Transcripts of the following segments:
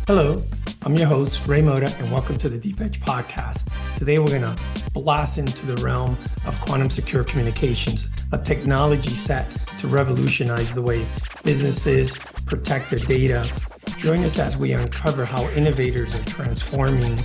Hello, I'm your host, Ray Moda, and welcome to the Deep Edge Podcast. Today, we're going to blast into the realm of quantum secure communications, a technology set to revolutionize the way businesses protect their data. Join us as we uncover how innovators are transforming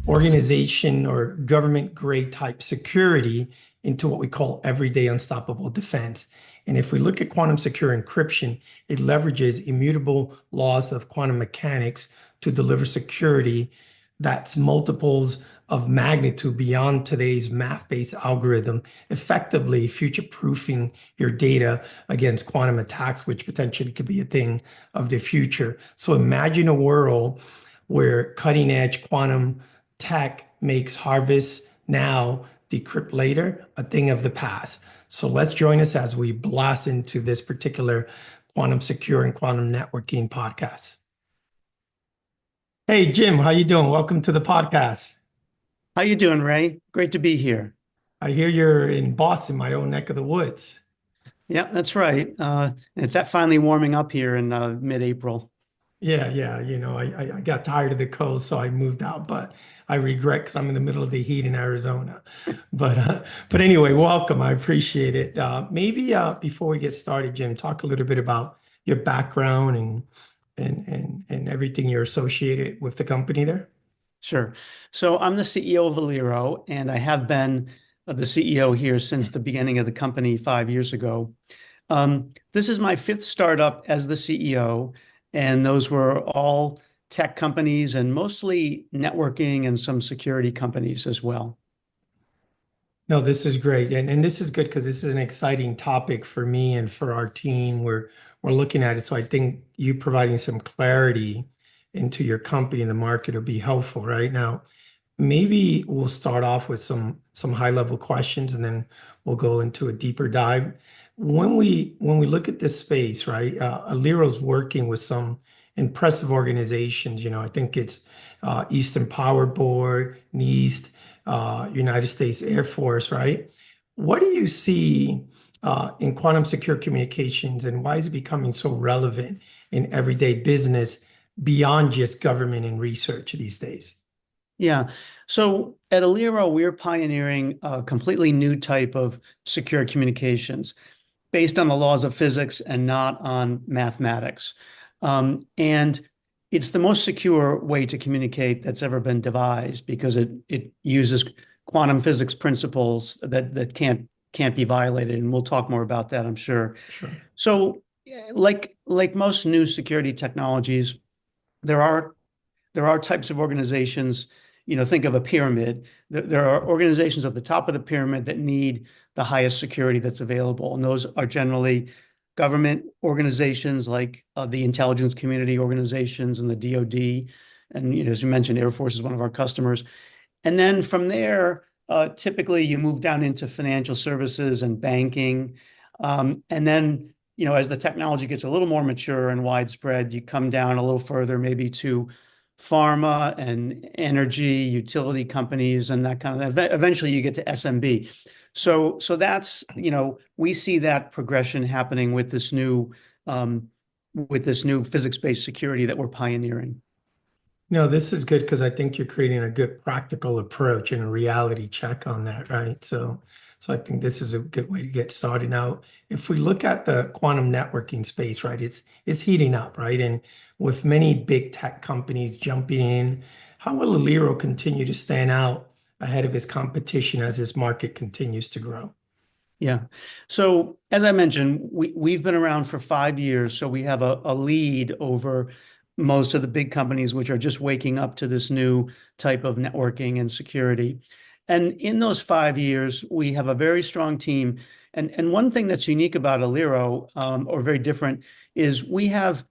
organization or government grade type security into what we call everyday unstoppable defense. And if we look at quantum secure encryption, it leverages immutable laws of quantum mechanics to deliver security that's multiples of magnitude beyond today's math-based algorithm, effectively future-proofing your data against quantum attacks, which potentially could be a thing of the future. So imagine a world where cutting-edge quantum tech makes harvest now, decrypt later, a thing of the past. So let's join us as we blast into this particular quantum secure and quantum networking podcast. Hey, Jim, how you doing? Welcome to the podcast. How you doing, Ray? Great to be here. I hear you're in Boston, my own neck of the woods. Yeah, that's right. It's that finally warming up here in mid-April. Yeah. I got tired of the cold, so I moved out, but I regret because I'm in the middle of the heat in Arizona. But anyway, welcome. I appreciate it. Maybe before we get started, Jim, talk a little bit about your background and everything you're associated with the company there. Sure. So I'm the CEO of Aliro, and I have been the CEO here since the beginning of the company 5 years ago. This is my fifth startup as the CEO, and those were all tech companies and mostly networking and some security companies as well. No, this is great. And this is good because this is an exciting topic for me and for our team. We're looking at it. So I think you providing some clarity into your company and the market will be helpful right now. Maybe we'll start off with some high level questions and then we'll go into a deeper dive. When we look at this space, right? Aliro's working with some impressive organizations. I think it's Eastern Power Board, NIST, United States Air Force, right? What do you see in quantum secure communications, and why is it becoming so relevant in everyday business beyond just government and research these days? Yeah. So at Aliro, we're pioneering a completely new type of secure communications based on the laws of physics and not on mathematics. And it's the most secure way to communicate that's ever been devised because it uses quantum physics principles that can't be violated. And we'll talk more about that, I'm sure. Sure. So like most new security technologies, there are types of organizations, think of a pyramid. There are organizations at the top of the pyramid that need the highest security that's available. And those are generally government organizations like the intelligence community organizations and the DoD. And as you mentioned, Air Force is one of our customers. And then from there, typically you move down into financial services and banking. And then, as the technology gets a little more mature and widespread, you come down a little further, maybe to pharma and energy, utility companies, and that kind of thing. Eventually you get to SMB. So that's, we see that progression happening with this new physics-based security that we're pioneering. No, this is good because I think you're creating a good practical approach and a reality check on that, right? So I think this is a good way to get started. Now, if we look at the quantum networking space, right, it's heating up, right? And with many big tech companies jumping in, how will Aliro continue to stand out ahead of its competition as this market continues to grow? Yeah. So as I mentioned, we've been around for 5 years, so we have a lead over most of the big companies, which are just waking up to this new type of networking and security. And in those 5 years, we have a very strong team. And one thing that's unique about Aliro, or very different, is we have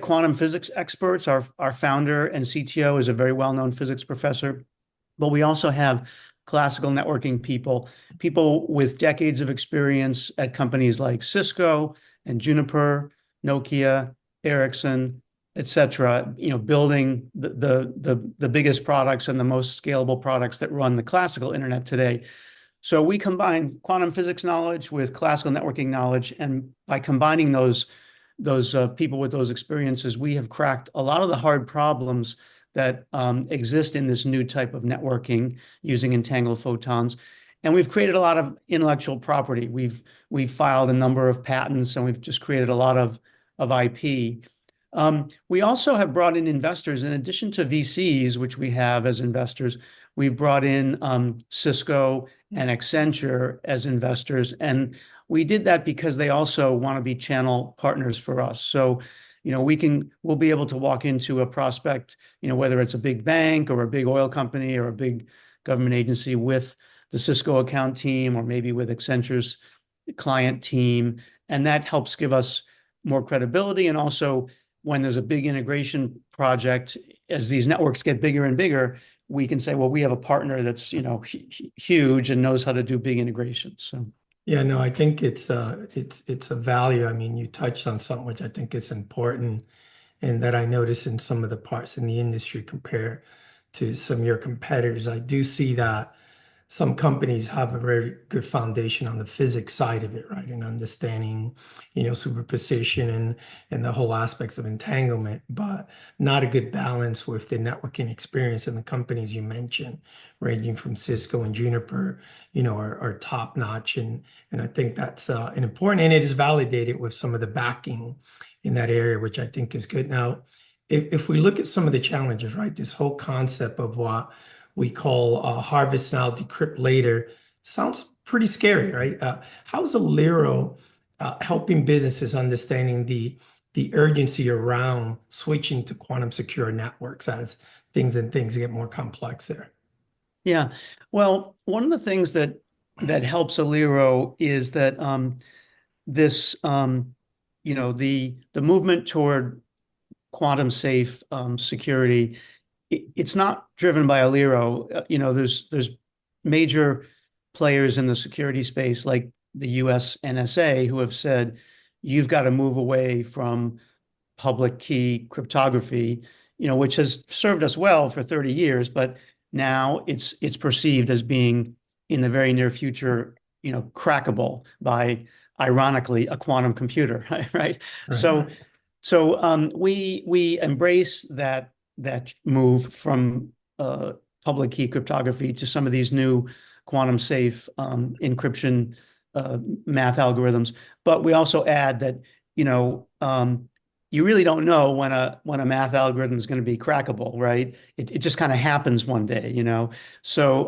quantum physics experts. Our founder and CTO is a very well-known physics professor, but we also have classical networking people with decades of experience at companies like Cisco and Juniper, Nokia, Ericsson, et cetera, building the biggest products and the most scalable products that run the classical internet today. So we combine quantum physics knowledge with classical networking knowledge, and by combining those those people with those experiences, we have cracked a lot of the hard problems that exist in this new type of networking using entangled photons. And we've created a lot of intellectual property. We've filed a number of patents, and we've just created a lot of IP. We also have brought in investors in addition to VCs, which we have as investors. We've brought in Cisco and Accenture as investors, and we did that because they also want to be channel partners for us. So, we'll be able to walk into a prospect, whether it's a big bank or a big oil company or a big government agency, with the Cisco account team or maybe with Accenture's client team, and that helps give us more credibility. And also, when there's a big integration project, as these networks get bigger and bigger, we can say, well, we have a partner that's huge and knows how to do big integrations. So Yeah, no, I think it's a value. I mean, you touched on something which I think is important, and that I notice in some of the parts in the industry compared to some of your competitors. I do see that some companies have a very good foundation on the physics side of it, right? And understanding, superposition and the whole aspects of entanglement, but not a good balance with the networking experience. And the companies you mentioned, ranging from Cisco and Juniper, are top notch. And I think that's an important, and it is validated with some of the backing in that area, which I think is good. Now, if we look at some of the challenges, right, this whole concept of what we call harvest now, decrypt later, sounds pretty scary, right? How's Aliro helping businesses understanding the urgency around switching to quantum secure networks as things get more complex there? yeah, well, one of the things that helps Aliro is that this the movement toward quantum safe security, it's not driven by Aliro. There's major players in the security space like the US NSA who have said you've got to move away from public key cryptography, which has served us well for 30 years, but now it's perceived as being in the very near future, crackable by, ironically, a quantum computer, right? So Right. we embrace that move from public key cryptography to some of these new quantum safe encryption math algorithms. But we also add that you really don't know when a math algorithm is going to be crackable, right? It just kind of happens one day, So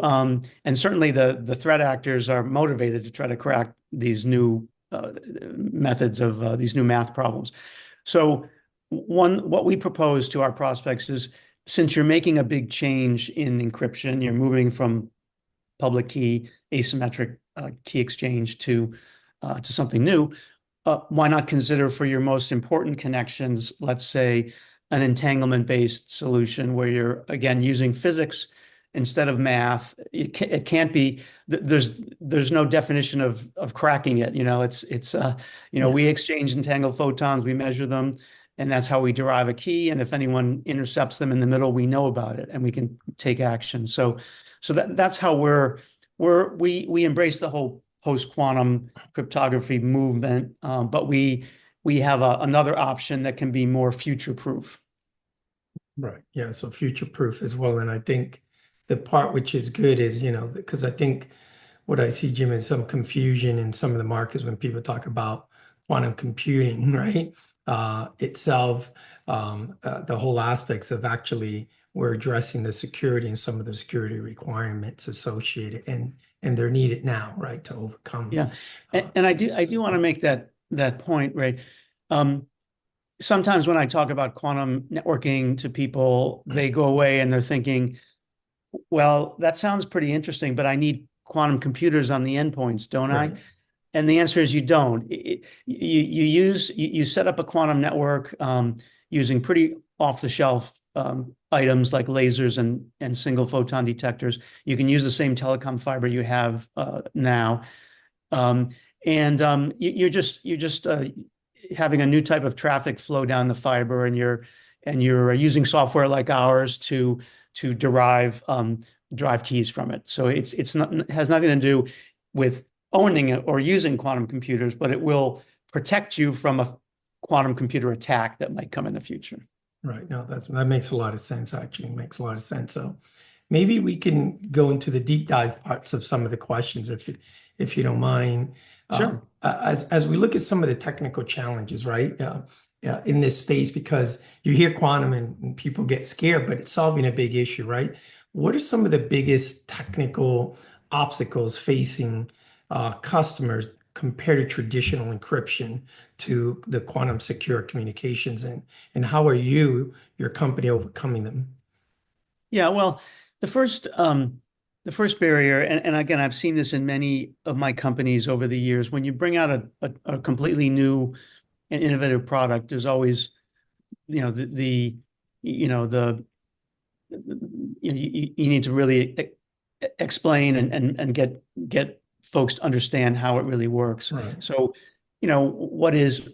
and certainly the threat actors are motivated to try to crack these new methods of these new math problems. So what we propose to our prospects is, since you're making a big change in encryption, you're moving from public key asymmetric key exchange to something new. Why not consider for your most important connections, let's say, an entanglement-based solution where you're, again, using physics instead of math? It can't be, there's no definition of cracking it. We exchange entangled photons, we measure them, and that's how we derive a key. And if anyone intercepts them in the middle, we know about it and we can take action. So that's how we embrace the whole post-quantum cryptography movement, but we have another option that can be more future-proof. Right. Yeah. So future proof as well. And I think the part which is good is, because I think what I see, Jim, is some confusion in some of the markets when people talk about quantum computing, right? Itself, the whole aspects of actually we're addressing the security and some of the security requirements associated, and they're needed now, right, to overcome. Yeah, and I do want to make that point, Ray. Sometimes when I talk about quantum networking to people, they go away and they're thinking, well, that sounds pretty interesting, but I need quantum computers on the endpoints, don't I? Right. And the answer is you don't. You set up a quantum network using pretty off-the-shelf items like lasers and single photon detectors. You can use the same telecom fiber you have now, and you're just having a new type of traffic flow down the fiber, and you're using software like ours to derive drive keys from it. So it has nothing to do with owning it or using quantum computers, but it will protect you from a quantum computer attack that might come in the future. Right. No, that makes a lot of sense, actually. It makes a lot of sense. So maybe we can go into the deep dive parts of some of the questions if you don't mind. Sure. As we look at some of the technical challenges, right? In this space, because you hear quantum and people get scared, but it's solving a big issue, right? What are some of the biggest technical obstacles facing customers compared to traditional encryption to the quantum secure communications, and how are your company overcoming them? Yeah, well, the first the first barrier, and again, I've seen this in many of my companies over the years, when you bring out a completely new and innovative product, there's always, the you know the you need to really explain and get folks to understand how it really works. Right, So, what is,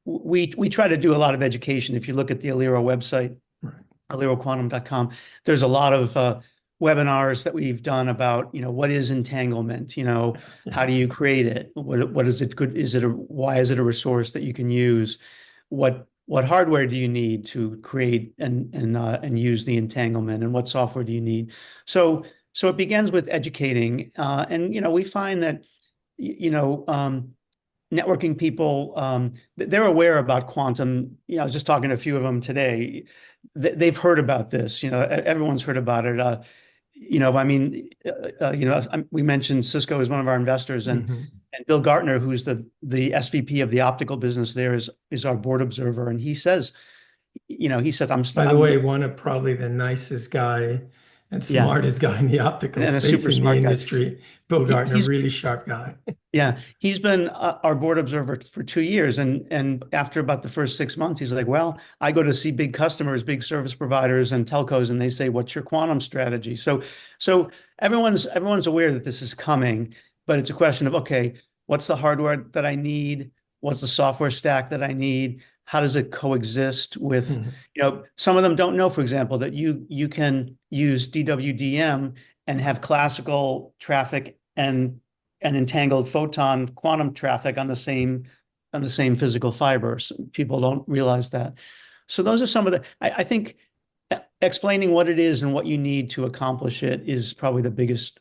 we try to do a lot of education. If you look at the Aliro website, right. aliroquantum.com, there's a lot of webinars that we've done about, what is entanglement, Yeah. how do you create it? What is it good? Why is it a resource that you can use? What hardware do you need to create and use the entanglement, and what software do you need? So it begins with educating, and we find that networking people, they're aware about quantum. I was just talking to a few of them today. They've heard about this. Everyone's heard about it. I mean, we mentioned Cisco is one of our investors, and Mhm. Bill Gartner, who's the SVP of the optical business there, is our board observer, and he says, By the I'm way, one of probably the nicest guy and yeah, smartest guy in the optical and a space super in the smart guy. industry. Bill He, Gardner, he's really sharp guy. Yeah, he's been our board observer for 2 years, and after about the first 6 months, he's like, "Well, I go to see big customers, big service providers, and telcos, and they say, 'What's your quantum strategy?'" So everyone's aware that this is coming, but it's a question of, okay, what's the hardware that I need? What's the software stack that I need? How does it coexist with, Mhm. some of them don't know, for example, that you can use DWDM and have classical traffic and entangled photon quantum traffic on the same physical fibers. People don't realize that. So those are some of I think explaining what it is and what you need to accomplish it is probably the biggest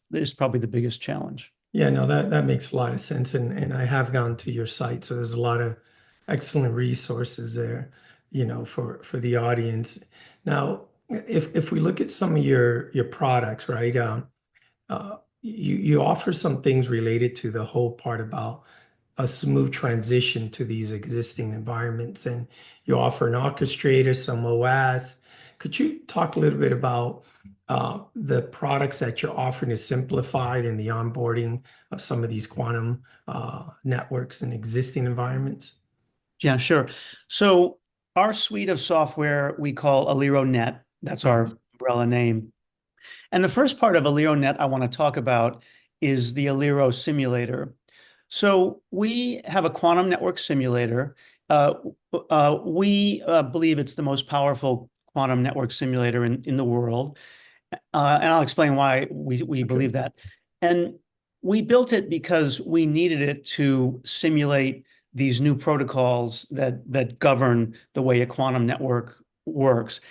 challenge. Yeah, no, that makes a lot of sense. And I have gone to your site, so there's a lot of excellent resources there, for the audience. Now, if we look at some of your products, right? You offer some things related to the whole part about a smooth transition to these existing environments, and you offer an orchestrator, some OS. Could you talk a little bit about the products that you're offering to simplify and the onboarding of some of these quantum networks and existing environments? Yeah, sure. So our suite of software we call Aliro Net. That's Right. our umbrella name. And the first part of AliroNet I want to talk about is the Aliro simulator. So we have a quantum network simulator. Uh, we believe it's the most powerful quantum network simulator in the world. And I'll explain why we Okay. believe that. And we built it because we needed it to simulate these new protocols that govern the way a quantum network works.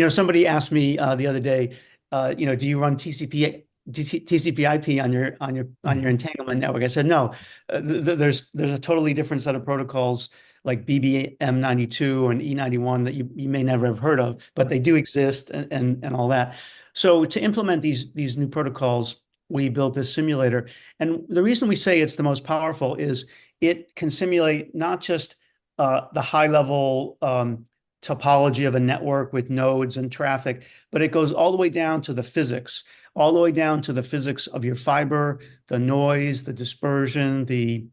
Somebody asked me the other day, do you run TCP/IP on your Mhm. entanglement network? I said no. There's a totally different set of protocols like BBM92 and E91 that you may never have heard of, but Right. they do exist and all that. So to implement these new protocols, we built this simulator. And the reason we say it's the most powerful is it can simulate not just the high level topology of a network with nodes and traffic, but it goes all the way down to the physics, all the way down to the physics of your fiber, the noise, the dispersion, the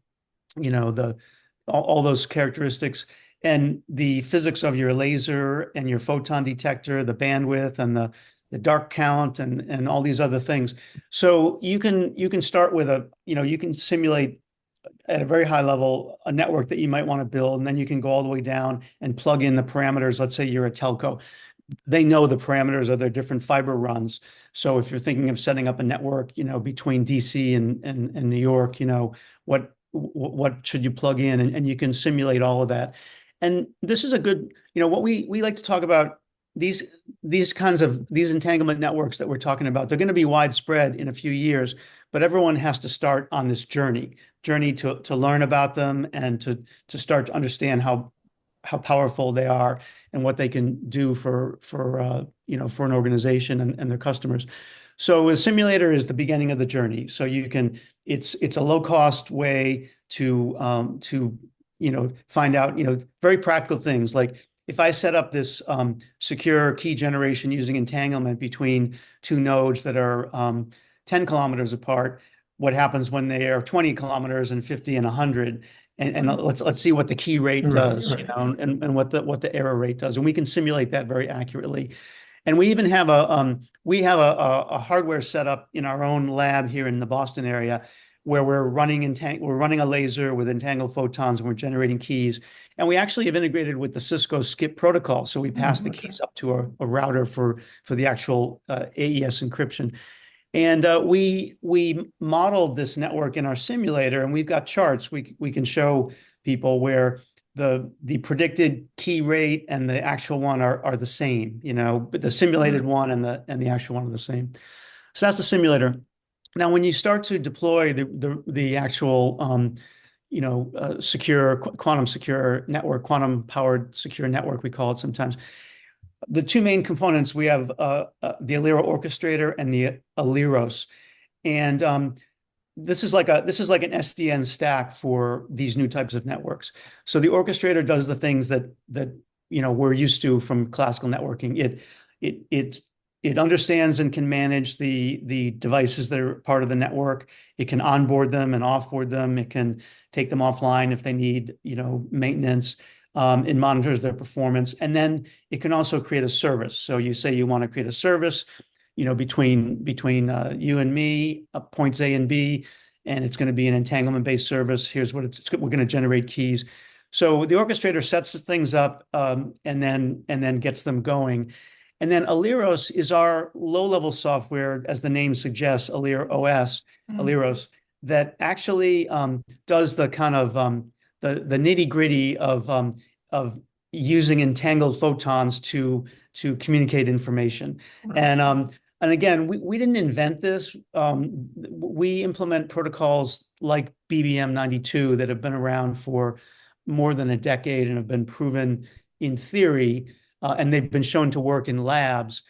all those characteristics, and the physics of your laser and your photon detector, the bandwidth and the dark count and all these other things. So you can start with you can simulate at a very high level a network that you might want to build, and then you can go all the way down and plug in the parameters. Let's say you're a telco. They know the parameters of their different fiber runs. So if you're thinking of setting up a network, between DC and New York, what what should you plug in, and you can simulate all of that. And this is a good, what we like to talk about, these kinds of these entanglement networks that we're talking about, they're going to be widespread in a few years, but everyone has to start on this journey to learn about them and to start to understand how powerful they are and what they can do for an organization and their customers. So a simulator is the beginning of the journey. So it's a low cost way to find out very practical things, like if I set up this secure key generation using entanglement between two nodes that are 10 kilometers apart, what happens when they are 20 kilometers and 50 and 100? And let's see what the key rate does, Right. and what the error rate does, and we can simulate that very accurately. And we even have a hardware setup in our own lab here in the Boston area, where we're running a laser with entangled photons, and we're generating keys. And we actually have integrated with the Cisco SCIP protocol, so we pass the keys up to a router for the actual AES encryption. And we modeled this network in our simulator, and we've got charts we can show people where the predicted key rate and the actual one are the same. But the simulated one and the actual one are the same. So that's the simulator. Now, when you start to deploy the actual secure quantum secure network, quantum powered secure network, we call it sometimes. The two main components, we have the Aliro orchestrator and the Aliros, and this is like an SDN stack for these new types of networks. So the orchestrator does the things that we're used to from classical networking. It understands and can manage the devices that are part of the network. It can onboard them and offboard them. It can take them offline if they need maintenance. It monitors their performance, and then it can also create a service. So you say you want to create a service, between you and me, points A and B, and it's going to be an entanglement-based service. Here's what we're going to generate keys. So the orchestrator sets things up, and then gets them going. And then Aliros is our low-level software, as the name suggests, Aliros, that actually does the kind of the nitty-gritty of using entangled photons to communicate information. Right. And again, we didn't invent this. We implement protocols like BBM92 that have been around for more than a decade and have been proven in theory, and they've been shown to work in labs.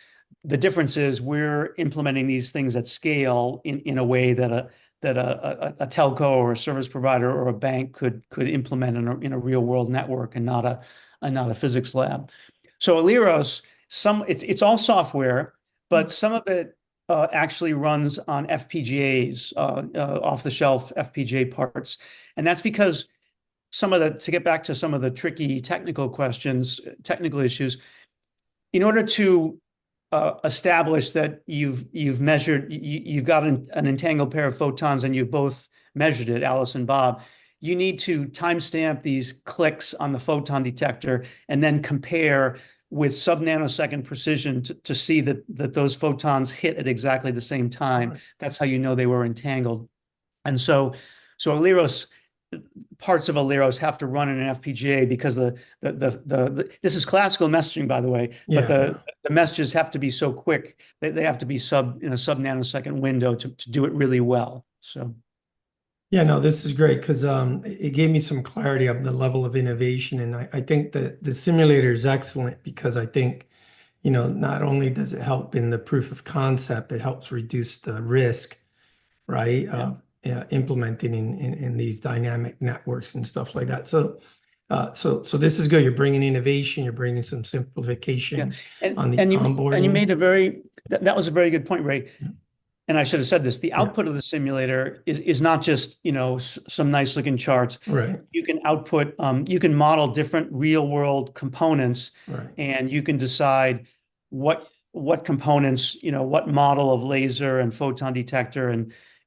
The difference is we're implementing these things at scale in a way that a telco or a service provider or a bank could implement in a real world network, and not a physics lab. So Aliros, it's all software, but some of it actually runs on FPGAs, off the shelf FPGA parts, and that's because to get back to some of the tricky technical issues, in order to establish that you've got an entangled pair of photons and you've both measured it, Alice and Bob, you need to timestamp these clicks on the photon detector and then compare with sub-nanosecond precision to see that those photons hit at exactly the same time. Right. That's how you know they were entangled. And so Aliros, parts of Aliros have to run in an FPGA because this is classical messaging, by the way, but the messages have to be so quick that they have to be in a sub-nanosecond window to do it really well. So. Yeah, no, this is great because it gave me some clarity of the level of innovation. And I think that the simulator is excellent because I think, not only does it help in the proof of concept, it helps reduce the risk, right? Implementing in these dynamic networks and stuff like that. So this is good. You're bringing innovation. You're bringing some simplification on the onboarding. And you made that was a very good point, Ray. Yeah. And I should have said this: the output of the simulator is not just some nice looking charts. Right. You can output, you can model different real world components, right, and you can decide what components, what model of laser and photon detector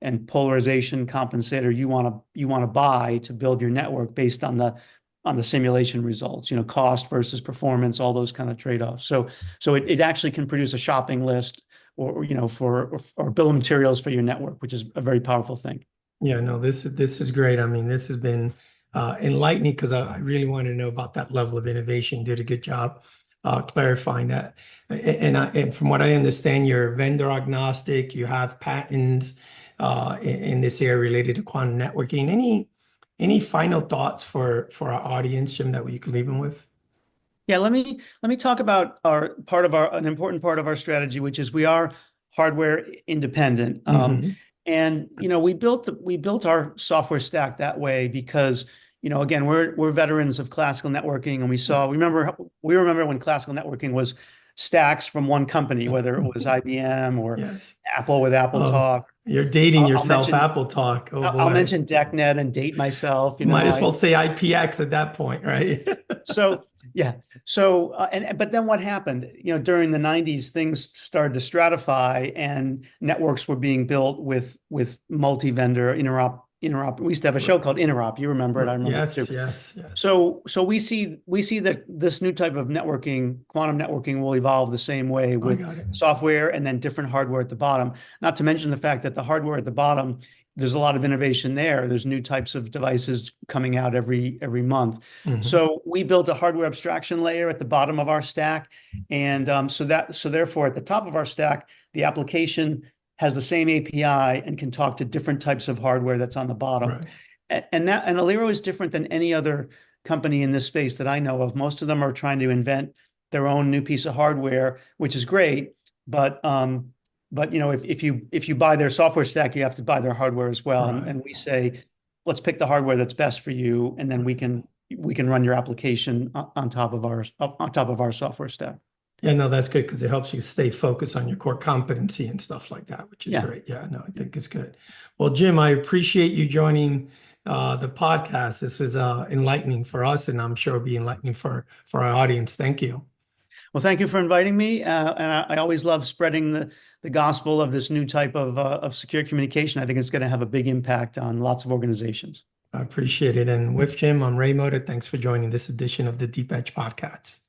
and polarization compensator you want to buy to build your network based on the simulation results, cost versus performance, all those kind of trade-offs. So it actually can produce a shopping list or bill of materials for your network, which is a very powerful thing. Yeah, no, this is great. I mean, this has been enlightening because I really want to know about that level of innovation. You did a good job clarifying that. And from what I understand, you're vendor agnostic. You have patents in this area related to quantum networking. Any final thoughts for our audience, Jim, that you could leave them with? Yeah, let me talk about our part of our an important part of our strategy, which is we are hardware independent. Hmm. And we built our software stack that way because again we're veterans of classical networking, and we remember when classical networking was stacks from one company, whether it was IBM or Yes. Apple with Apple Oh, Talk. you're dating I'll yourself, mention Apple Talk. Oh I'll boy. mention DECnet and date myself. Might as well say IPX at that point, right? So yeah. So and but then what happened? During the 90s, things started to stratify, and networks were being built with multi-vendor interop. We used to have a show called Interop. You remember it? I remember it too. Yes, yes, yes. So we see that this new type of networking, quantum networking, will evolve the same way I with got it. software and then different hardware at the bottom. Not to mention the fact that the hardware at the bottom, there's a lot of innovation there. There's new types of devices coming out every month. Hmm. So we built a hardware abstraction layer at the bottom of our stack, and so therefore at the top of our stack, the application has the same API and can talk to different types of hardware that's on the bottom. Right. And Aliro is different than any other company in this space that I know of. Most of them are trying to invent their own new piece of hardware, which is great, but if you buy their software stack, you have to buy their hardware as well. And, Right. and we say, let's pick the hardware that's best for you, and then we can run your application on top of our software stack. Yeah, no, that's good because it helps you stay focused on your core competency and stuff like that, which is Yeah. great. Yeah, no, I think it's good. Well, Jim, I appreciate you joining the podcast. This is enlightening for us, and I'm sure it'll be enlightening for our audience. Thank you. Well, thank you for inviting me. And I always love spreading the gospel of this new type of secure communication. I think it's going to have a big impact on lots of organizations. I appreciate it. And with Jim, I'm Ray Moda. Thanks for joining this edition of the Deep Edge Podcast.